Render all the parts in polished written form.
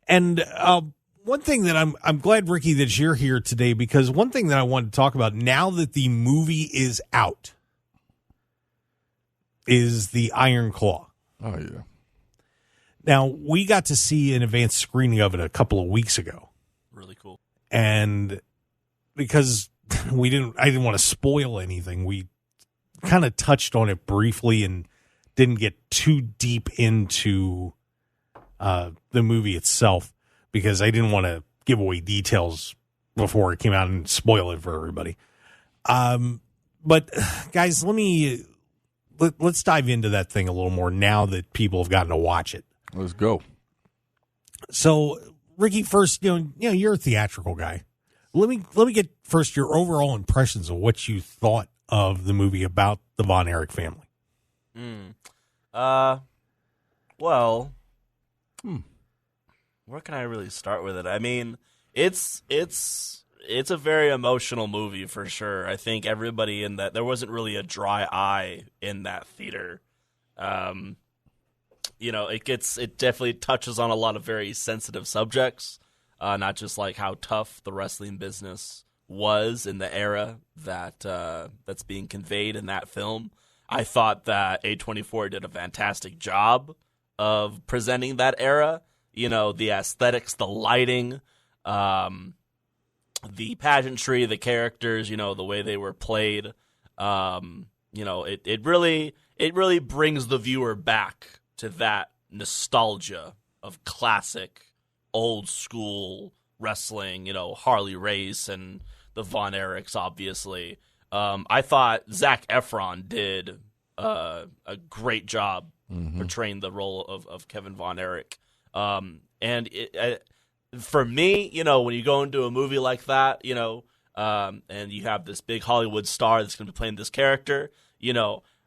And one thing that I'm glad, Ricky, that you're here today, because one thing that I wanted to talk about now that the movie is out is the Iron Claw. Oh, yeah. Now, we got to see an advanced screening of it a couple of weeks ago. Really cool. And because I didn't want to spoil anything, we kind of touched on it briefly and didn't get too deep into the movie itself because I didn't want to give away details before it came out and spoil it for everybody. But guys, let's dive into that thing a little more now that people have gotten to watch it. Let's go. So, Ricky, first, you're a theatrical guy. Let me get first your overall impressions of what you thought of the movie about the Von Erich family. Well, where can I really start with it? I mean, it's a very emotional movie for sure. I think everybody in that, there wasn't really a dry eye in that theater. It definitely touches on a lot of very sensitive subjects, not just like how tough the wrestling business was in the era that's being conveyed in that film. I thought that A24 did a fantastic job of presenting that era. The aesthetics, the lighting, the pageantry, the characters, the way they were played. It really brings the viewer back to that nostalgia of classic, old school wrestling, Harley Race and the Von Erichs, obviously. I thought Zac Efron did a great job portraying the role of Kevin Von Erich. For me, when you go into a movie like that, and you have this big Hollywood star that's going to be playing this character,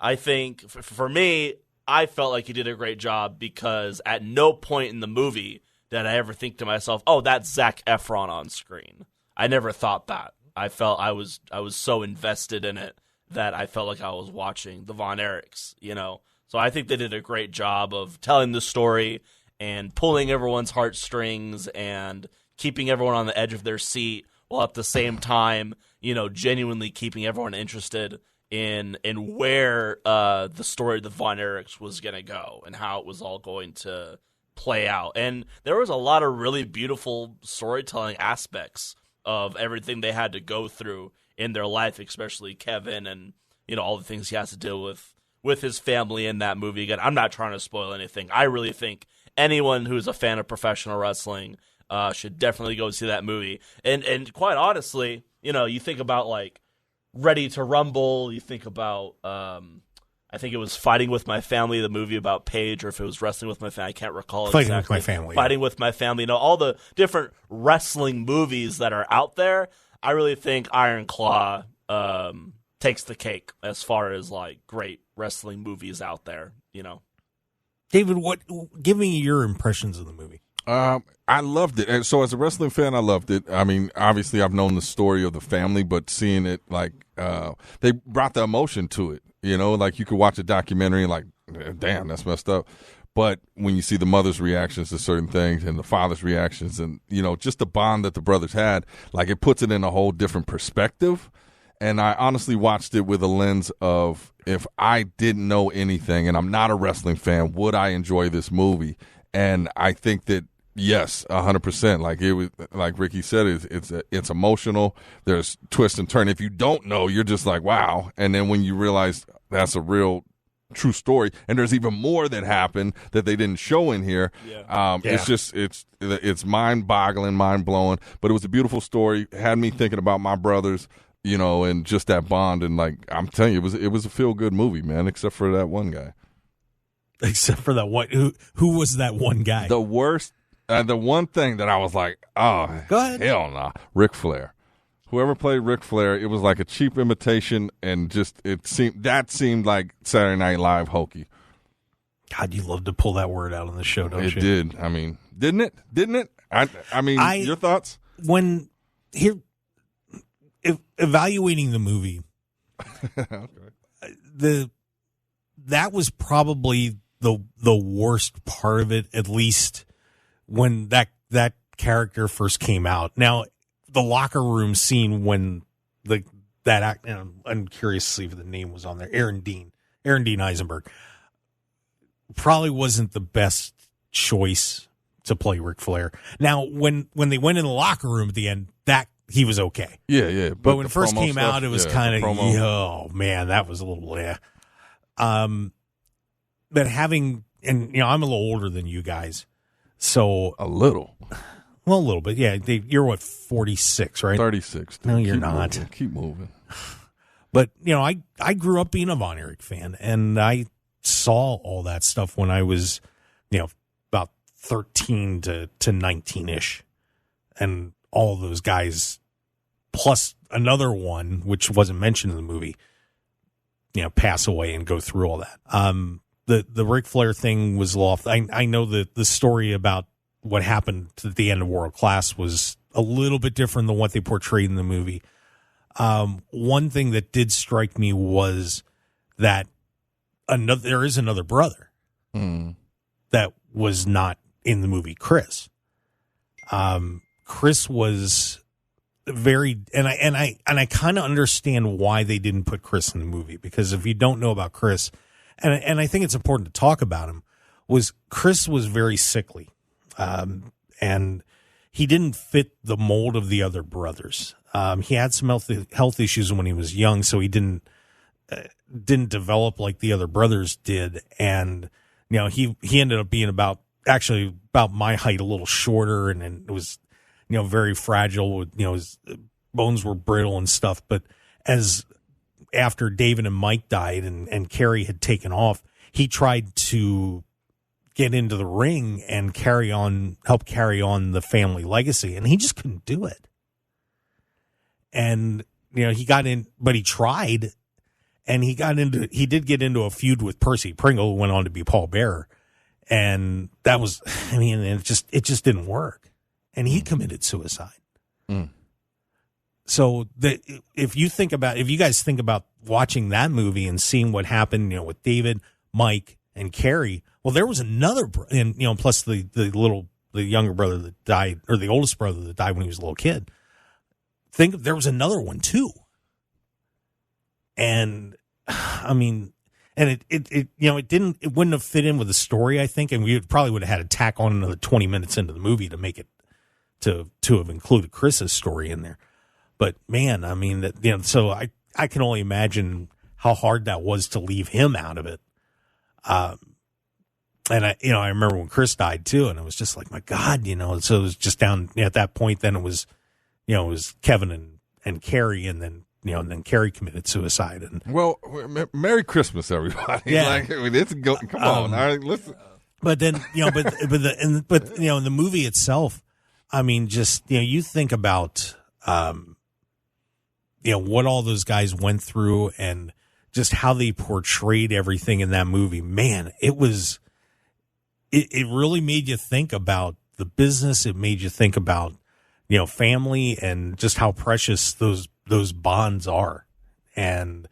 I think for me, I felt like he did a great job because at no point in the movie did I ever think to myself, oh, that's Zac Efron on screen. I never thought that. I felt I was so invested in it that I felt like I was watching the Von Erichs, So I think they did a great job of telling the story and pulling everyone's heartstrings and keeping everyone on the edge of their seat while at the same time, genuinely keeping everyone interested in where the story of the Von Erichs was going to go and how it was all going to play out. And there was a lot of really beautiful storytelling aspects of everything they had to go through in their life, especially Kevin and, all the things he has to deal with his family in that movie. Again, I'm not trying to spoil anything. I really think anyone who's a fan of professional wrestling should definitely go see that movie. And quite honestly, you think about like Ready to Rumble, you think about I think it was Fighting with My Family, the movie about Paige, or if it was Wrestling with My Family, I can't recall exactly. Fighting with My Family. Fighting with My Family, all the different wrestling movies that are out there. I really think Iron Claw takes the cake as far as like great wrestling movies out there, David, give me your impressions of the movie. I loved it. And so as a wrestling fan, I loved it. I mean, obviously I've known the story of the family, but seeing it like they brought the emotion to it, like you could watch a documentary and like, damn, that's messed up. But when you see the mother's reactions to certain things and the father's reactions and, just the bond that the brothers had, like it puts it in a whole different perspective. And I honestly watched it with a lens of if I didn't know anything and I'm not a wrestling fan, would I enjoy this movie? And I think that, yes, 100%. Like it was, like Ricky said, it's emotional. There's twist and turn. If you don't know, you're just like, wow. And then when you realize that's a real true story, and there's even more that happened that they didn't show in here. It's just it's mind-boggling, mind-blowing. But it was a beautiful story. It had me thinking about my brothers. And just that bond, and like I'm telling you, it was a feel-good movie, man. Except for that one guy. Except for that one, who was that one guy? The worst, the one thing that I was like, oh, go ahead, hell nah, Ric Flair. Whoever played Ric Flair, it was like a cheap imitation, and just it seemed like Saturday Night Live hokey. God, you love to pull that word out on the show, don't you? It did. I mean, didn't it? I mean, your thoughts? Evaluating the movie, okay. That was probably the worst part of it, at least when that that character first came out. Now, the locker room scene when I'm curious to see if the name was on there. Aaron Dean Eisenberg probably wasn't the best choice to play Ric Flair. Now, when they went in the locker room at the end, that he was okay. Yeah. But when it first came out, it was kind of, oh man, that was a little, but having, and I'm a little older than you guys, so a little bit, yeah. You're what, 46, right? 36. No, you're not. Keep moving. But I grew up being a Von Erich fan, and I saw all that stuff when I was, about 13 to 19-ish, and all of those guys, plus another one, which wasn't mentioned in the movie, pass away and go through all that. The Ric Flair thing was lost. I know that the story about what happened at the end of World Class was a little bit different than what they portrayed in the movie. One thing that did strike me was that there is another brother that was not in the movie, Chris. Chris was very, and I kind of understand why they didn't put Chris in the movie, because if you don't know about Chris, and I think it's important to talk about him, was Chris was very sickly, and he didn't fit the mold of the other brothers. He had some health issues when he was young, so he didn't develop like the other brothers did, and he ended up being about my height, a little shorter, and it was very fragile. His bones were brittle and stuff. But after David and Mike died and Kerry had taken off, he tried to get into the ring and help carry on the family legacy, and he just couldn't do it. And he got in, but he tried, and he did get into a feud with Percy Pringle, who went on to be Paul Bearer, and that was, it just didn't work, and he committed suicide. So if you guys think about watching that movie and seeing what happened, with David, Mike, and Kerry, well, there was another, and plus the younger brother that died, or the oldest brother that died when he was a little kid. There was another one too, and it wouldn't have fit in with the story, I think, and we probably would have had to tack on another 20 minutes into the movie to make it to have included Chris's story in there. But man, so I can only imagine how hard that was to leave him out of it. And I remember when Chris died too, and it was just like, my God, so it was just down at that point. Then it was Kevin and Kerry, and then then Kerry committed suicide. And Merry Christmas, everybody! Yeah, come on, all right, listen. But then in the movie itself, you think about what all those guys went through and just how they portrayed everything in that movie. Man, it really made you think about the business. It made you think about family, and just how precious those bonds are. And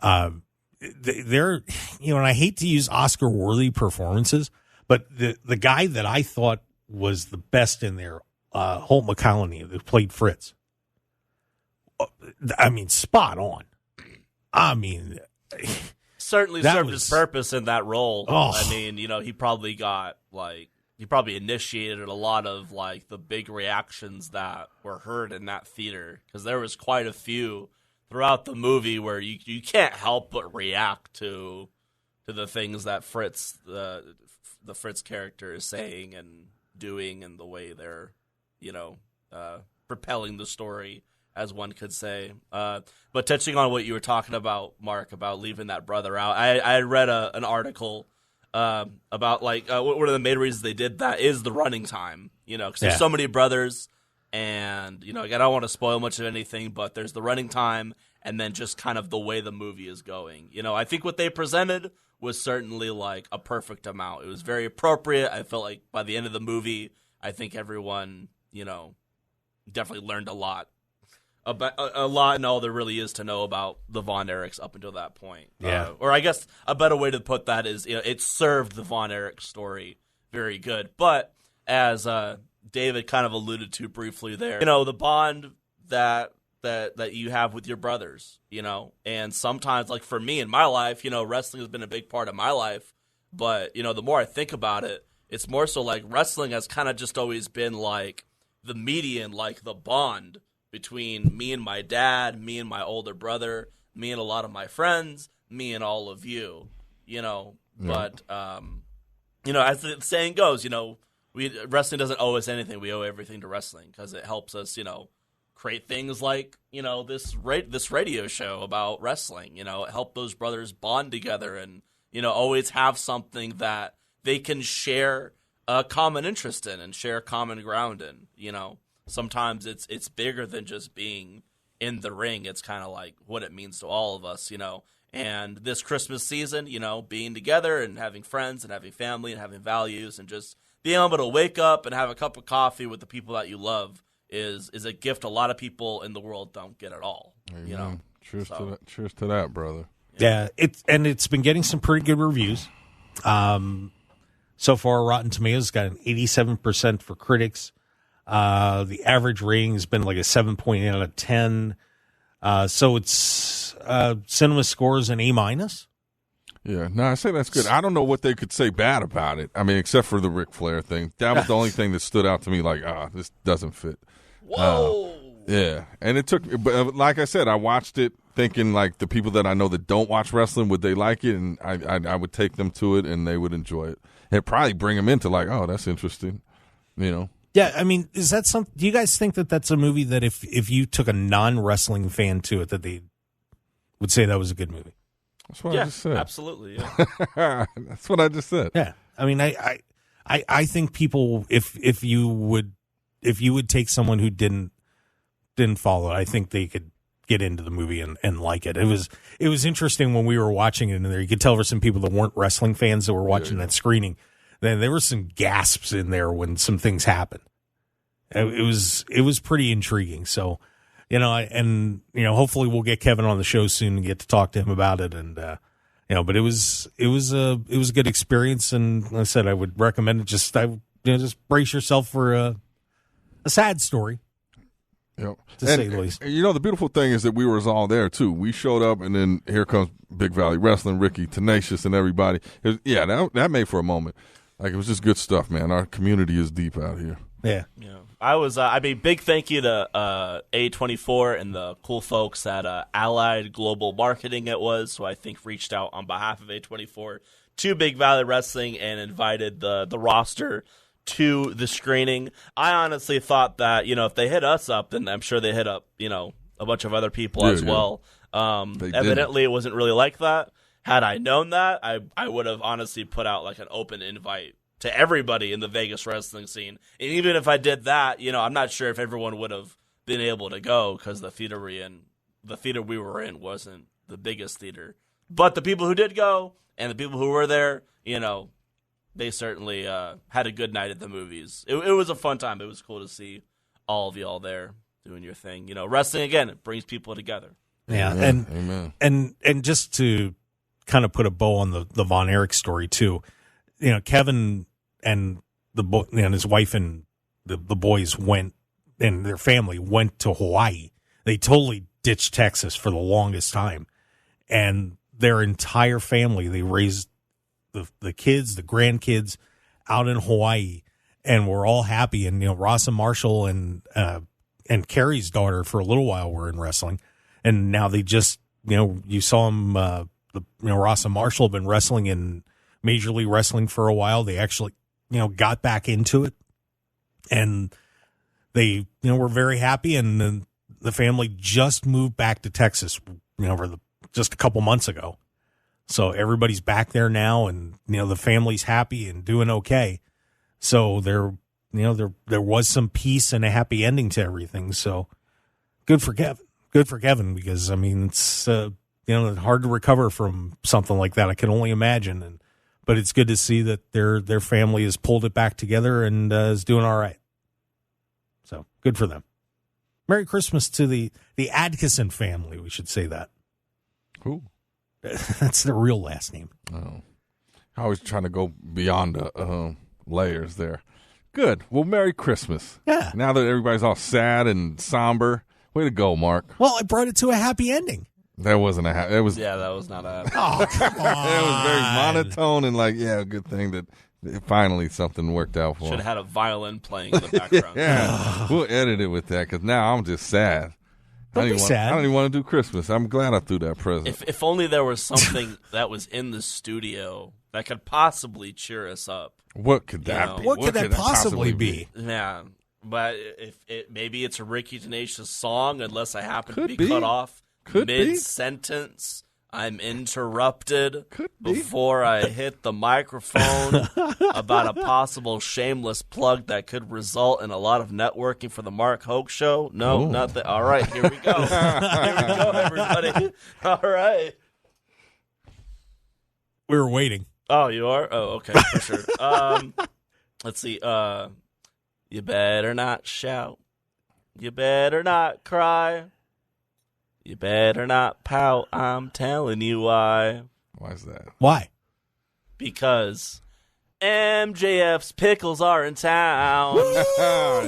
they're and I hate to use Oscar worthy performances, but the guy that I thought was the best in there, Holt McCallany, who played Fritz, spot on. Certainly served his purpose in that role. Oh. He probably he probably initiated a lot of the big reactions that were heard in that theater, because there was quite a few throughout the movie where you can't help but react to the things that Fritz, the Fritz character, is saying and doing, and the way they're propelling the story, as one could say. But touching on what you were talking about, Mark, about leaving that brother out, I read an article about one of the main reasons they did that is the running time, because there's so many brothers, and I don't want to spoil much of anything, but there's the running time, and then just kind of the way the movie is going. I think what they presented was certainly a perfect amount. It was very appropriate. I felt like by the end of the movie, I think everyone, definitely learned a lot and all there really is to know about the Von Erichs up until that point. Yeah. Or I guess a better way to put that is, it served the Von Erich story very good. But as David kind of alluded to briefly there. The bond that you have with your brothers, and sometimes, like for me in my life, wrestling has been a big part of my life. But, the more I think about it, it's more so like wrestling has kind of just always been like the median, like the bond between me and my dad, me and my older brother, me and a lot of my friends, me and all of you, Yeah. But, as the saying goes, wrestling doesn't owe us anything. We owe everything to wrestling because it helps us, create things like, this radio show about wrestling, it helped those brothers bond together and, always have something that they can share a common interest in and share common ground in, Sometimes it's bigger than just being in the ring. It's kind of like what it means to all of us, And this Christmas season, being together and having friends and having family and having values and just being able to wake up and have a cup of coffee with the people that you love is a gift a lot of people in the world don't get at all. Amen. Cheers to that, brother. Yeah, it's been getting some pretty good reviews. So far, Rotten Tomatoes got an 87% for critics. The average rating has been like a 7.8 out of 10. So it's cinema scores an A-. Yeah, no, I say that's good. I don't know what they could say bad about it. I mean, except for the Ric Flair thing. That was the only thing that stood out to me like, this doesn't fit. Whoa. Yeah, and it took, but like I said, I watched it thinking like the people that I know that don't watch wrestling, would they like it? And I would take them to it and they would enjoy it. And probably bring them into like, oh, that's interesting, Yeah, I mean, is that something? Do you guys think that that's a movie that if you took a non-wrestling fan to it, that they would say that was a good movie? That's what I just said. Absolutely. Yeah. That's what I just said. Yeah, I mean, I think people, if you would take someone who didn't follow it, I think they could get into the movie and like it. It was interesting when we were watching it in there. You could tell there were some people that weren't wrestling fans that were watching that screening. Then there were some gasps in there when some things happened. It was pretty intriguing. So, hopefully we'll get Kevin on the show soon and get to talk to him about it. And but it was a good experience. And like I said, I would recommend it. Just brace yourself for a sad story. Yep. To say the least. The beautiful thing is that we were all there too. We showed up, and then here comes Big Valley Wrestling, Ricky, Tenacious, and everybody. That made for a moment. Like, it was just good stuff, man. Our community is deep out here. Yeah. I was. Big thank you to A24 and the cool folks at Allied Global Marketing. It was who I think reached out on behalf of A24 to Big Valley Wrestling and invited the roster to the screening. I honestly thought that, if they hit us up, then I'm sure they hit up, a bunch of other people as well. Evidently, it wasn't really like that. Had I known that, I would have honestly put out like an open invite to everybody in the Vegas wrestling scene. And even if I did that, I'm not sure if everyone would have been able to go because the theater we were in wasn't the biggest theater. But the people who did go and the people who were there, they certainly had a good night at the movies. It was a fun time. It was cool to see all of y'all there doing your thing. Wrestling, again, it brings people together. Yeah, Amen. And just to kind of put a bow on the Von Erich story too, Kevin and and his wife and the boys went, and their family went to Hawaii. They totally ditched Texas for the longest time, and their entire family, they raised the kids, the grandkids out in Hawaii, and we're all happy. And, Ross and Marshall and Carrie's daughter for a little while were in wrestling. And now they just, you saw them, Ross and Marshall have been wrestling in Major League Wrestling for a while. They actually, got back into it, and they, were very happy. And the family just moved back to Texas, just a couple months ago. So everybody's back there now, and the family's happy and doing okay. So there was some peace and a happy ending to everything. So good for Kevin. Good for Kevin, because it's hard to recover from something like that. I can only imagine, but it's good to see that their family has pulled it back together and is doing all right. So good for them. Merry Christmas to the Adkison family. We should say that. Who? That's their real last name. Oh, I was trying to go beyond the layers there. Good. Well, Merry Christmas. Yeah. Now that everybody's all sad and somber, way to go, Mark. Well, I brought it to a happy ending. That wasn't a happy. It was. Yeah, that was not a. Oh, come on. It was very monotone and good thing that finally something worked out for Should have him. had a violin playing in the background. Yeah, we'll edit it with that because now I'm just sad. Don't be sad. I don't even want to do Christmas. I'm glad I threw that present. If only there was something that was in the studio that could possibly cheer us up. What could that be? What could that possibly be? Yeah, but maybe it's a Ricky Tenacious song, unless I happen Could to be be. cut off Could be. mid-sentence. I'm interrupted Could be. before I hit the microphone about a possible shameless plug that could result in a lot of networking for the Mark Hoke show. No, nothing. All right, here we go. Here we go, everybody. All right. We were waiting. Oh, you are? Oh, okay, for sure. Let's see. You better not shout. You better not cry. You better not pout. I'm telling you why. Why is that? Why? Because MJF's pickles are in town. yeah.